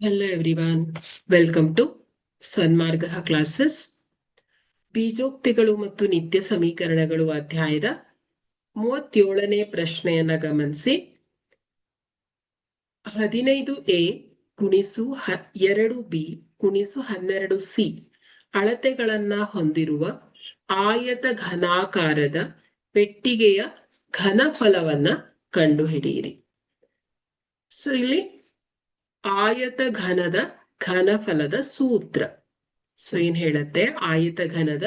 Hello everyone, welcome to Sanmarga classes. ಬೀಜೋಕ್ತಿಗಳು ಮತ್ತು ನಿತ್ಯ ಸಮೀಕರಣಗಳು ಅಧ್ಯಾಯದ 37ನೇ ಪ್ರಶ್ನೆಯನ್ನ ಗಮನಿಸಿ. 15a ಗುಣಿಸು 2b ಗುಣಿಸು 12c ಅಳತೆಗಳನ್ನ ಹೊಂದಿರುವ ಆಯತ ಘನಾಕಾರದ ಪೆಟ್ಟಿಗೆಯ ಘನಫಲವನ್ನ ಕಂಡುಹಿಡಿಯಿರಿ. ಸೊ ಇಲ್ಲಿ ಆಯತ ಘನದ ಘನಫಲದ ಸೂತ್ರ. ಸೊ ಏನ್ ಹೇಳತ್ತೆ? ಆಯತ ಘನದ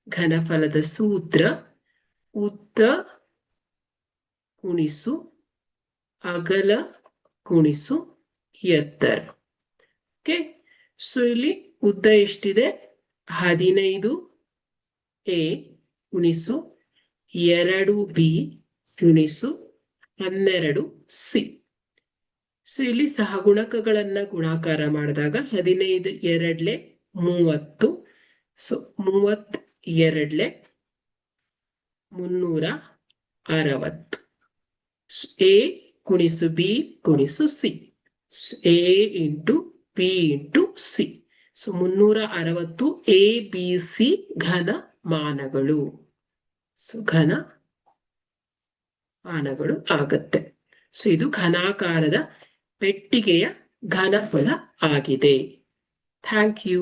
ಘನಫಲದ ಸೂತ್ರ ಉದ್ದ ಗುಣಿಸು ಅಗಲ ಗುಣಿಸು ಎತ್ತರ. ಓಕೆ, ಸೊ ಇಲ್ಲಿ ಉದ್ದ ಎಷ್ಟಿದೆ? 15a ಗುಣಿಸು 2b ಗುಣಿಸು 12c. ಸೊ ಇಲ್ಲಿ ಸಹಗುಣಕಗಳನ್ನ ಗುಣಾಕಾರ ಮಾಡಿದಾಗ 15 2 30. ಸೊ 32 360. ಎ ಗುಣಿಸು ಬಿ ಗುಣಿಸು C. A into B into C. So 360 A B C ಘನಮಾನಗಳು. ಸೊ ಘನಮಾನಗಳು ಆಗತ್ತೆ. ಸೊ ಇದು ಘನಾಕಾರದ ಪೆಟ್ಟಿಗೆಯ ಘನಫಲ ಆಗಿದೆ. Thank you.